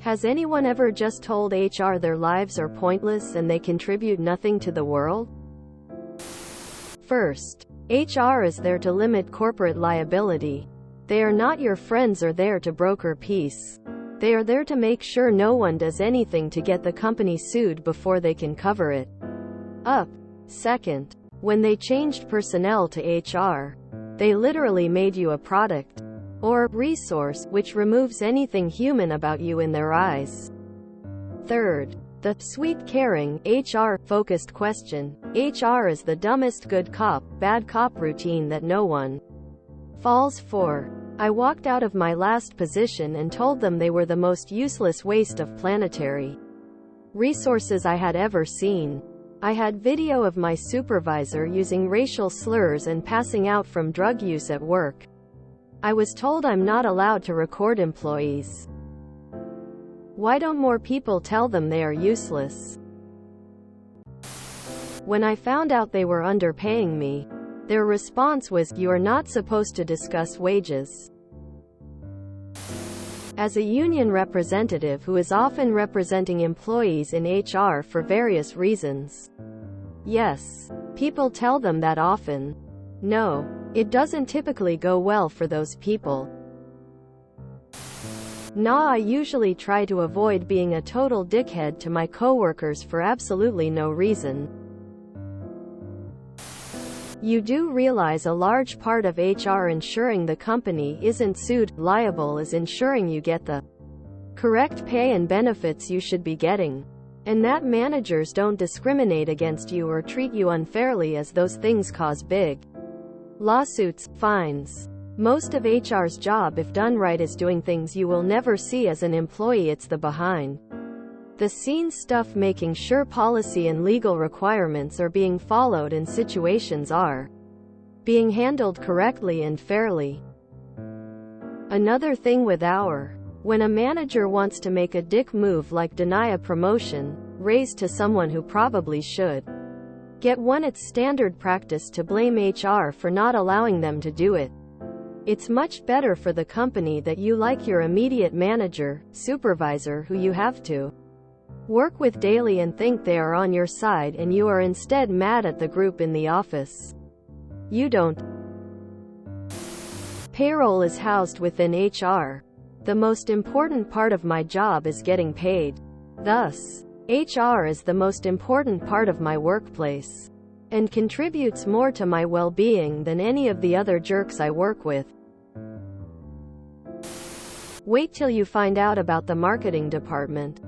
Has anyone ever just told HR their lives are pointless and they contribute nothing to the world? First, HR is there to limit corporate liability. They are not your friends or there to broker peace. They are there to make sure no one does anything to get the company sued before they can cover it up. Second, when they changed personnel to HR, they literally made you a product or resource, which removes anything human about you in their eyes. Third, the sweet, caring, HR-focused question. HR is the dumbest good cop, bad cop routine that no one falls for. I walked out of my last position and told them they were the most useless waste of planetary resources I had ever seen. I had video of my supervisor using racial slurs and passing out from drug use at work. I was told I'm not allowed to record employees. Why don't more people tell them they are useless? When I found out they were underpaying me, their response was, "You are not supposed to discuss wages." As a union representative who is often representing employees in HR for various reasons, yes, people tell them that often. No, it doesn't typically go well for those people. I usually try to avoid being a total dickhead to my coworkers for absolutely no reason. You do realize a large part of HR ensuring the company isn't sued, liable is ensuring you get the correct pay and benefits you should be getting. And that managers don't discriminate against you or treat you unfairly, as those things cause big lawsuits, fines. Most of HR's job, if done right, is doing things you will never see as an employee. It's the behind the scenes stuff, making sure policy and legal requirements are being followed and situations are being handled correctly and fairly. Another thing with when a manager wants to make a dick move like deny a promotion, raise to someone who probably should get one, it's standard practice to blame HR for not allowing them to do it. It's much better for the company that you like your immediate manager, supervisor, who you have to work with daily and think they are on your side, and you are instead mad at the group in the office. You don't. Payroll is housed within HR. The most important part of my job is getting paid. Thus, HR is the most important part of my workplace, and contributes more to my well-being than any of the other jerks I work with. Wait till you find out about the marketing department.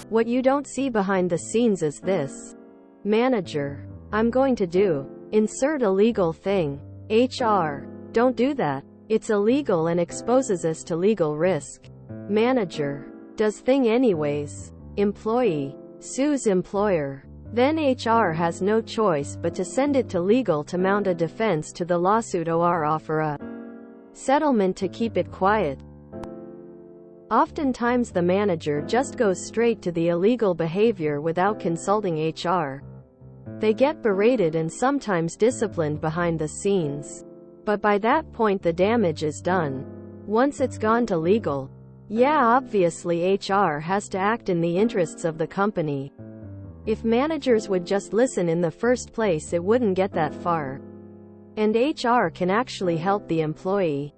What you don't see behind the scenes is this. Manager: I'm going to do. Insert illegal thing. HR: don't do that. It's illegal and exposes us to legal risk. Manager: does thing anyways. Employee: sues employer. Then HR has no choice but to send it to legal to mount a defense to the lawsuit or offer a settlement to keep it quiet. Oftentimes the manager just goes straight to the illegal behavior without consulting HR. They get berated and sometimes disciplined behind the scenes. But by that point the damage is done. Once it's gone to legal, obviously HR has to act in the interests of the company. If managers would just listen in the first place, it wouldn't get that far. And HR can actually help the employee.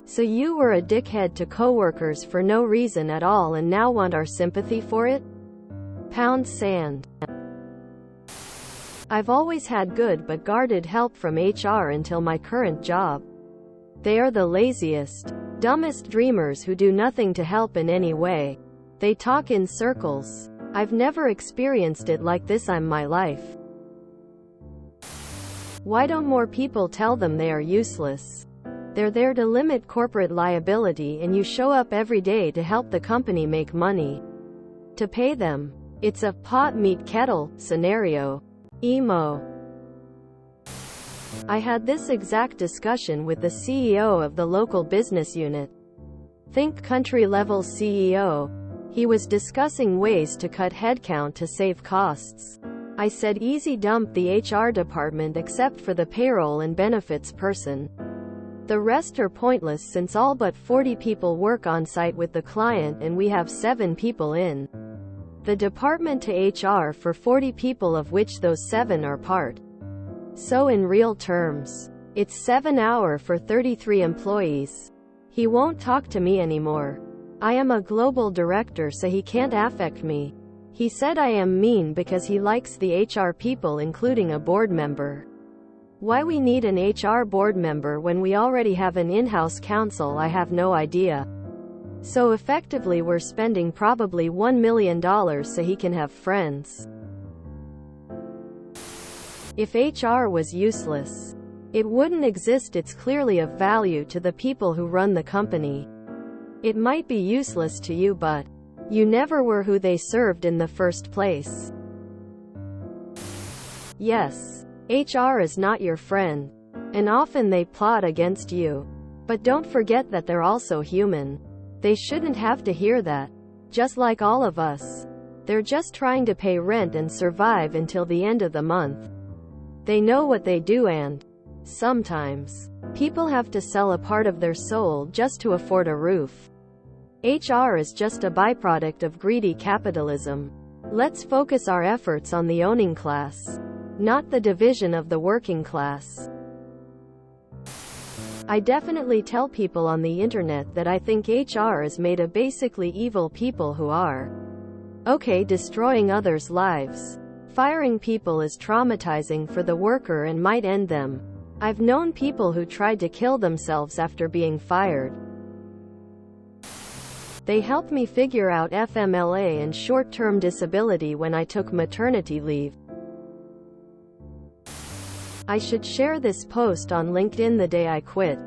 So you were a dickhead to coworkers for no reason at all and now want our sympathy for it? Pound sand. I've always had good but guarded help from HR until my current job. They are the laziest, dumbest dreamers who do nothing to help in any way. They talk in circles. I've never experienced it like this in my life. Why don't more people tell them they are useless? They're there to limit corporate liability, and you show up every day to help the company make money to pay them. It's a pot meet kettle scenario. Emo. I had this exact discussion with the CEO of the local business unit. Think country-level CEO. He was discussing ways to cut headcount to save costs. I said easy, dump the HR department except for the payroll and benefits person. The rest are pointless since all but 40 people work on site with the client and we have 7 people in the department to HR for 40 people, of which those 7 are part. So in real terms, it's 7 hours for 33 employees. He won't talk to me anymore. I am a global director, so he can't affect me. He said I am mean because he likes the HR people, including a board member. Why we need an HR board member when we already have an in-house counsel, I have no idea. So effectively we're spending probably $1 million so he can have friends. If HR was useless, it wouldn't exist. It's clearly of value to the people who run the company. It might be useless to you, but you never were who they served in the first place. Yes, HR is not your friend, and often they plot against you. But don't forget that they're also human. They shouldn't have to hear that. Just like all of us. They're just trying to pay rent and survive until the end of the month. They know what they do, and sometimes people have to sell a part of their soul just to afford a roof. HR is just a byproduct of greedy capitalism. Let's focus our efforts on the owning class, not the division of the working class. I definitely tell people on the internet that I think HR is made of basically evil people who are okay destroying others' lives. Firing people is traumatizing for the worker and might end them. I've known people who tried to kill themselves after being fired. They helped me figure out FMLA and short-term disability when I took maternity leave. I should share this post on LinkedIn the day I quit.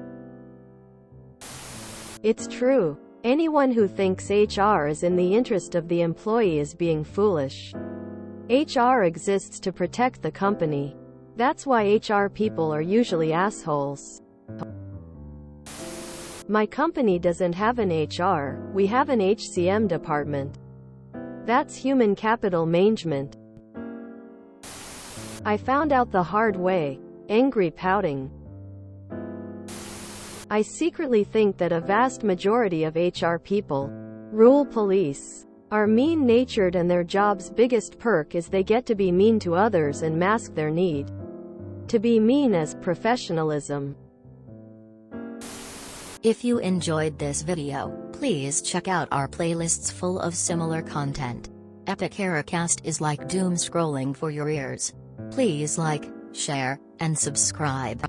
It's true. Anyone who thinks HR is in the interest of the employee is being foolish. HR exists to protect the company. That's why HR people are usually assholes. My company doesn't have an HR, we have an HCM department. That's human capital management. I found out the hard way. Angry pouting. I secretly think that a vast majority of HR people, rule police, are mean-natured, and their job's biggest perk is they get to be mean to others and mask their need to be mean as professionalism. If you enjoyed this video, please check out our playlists full of similar content. Epic Eracast is like doom scrolling for your ears. Please like, share, and subscribe.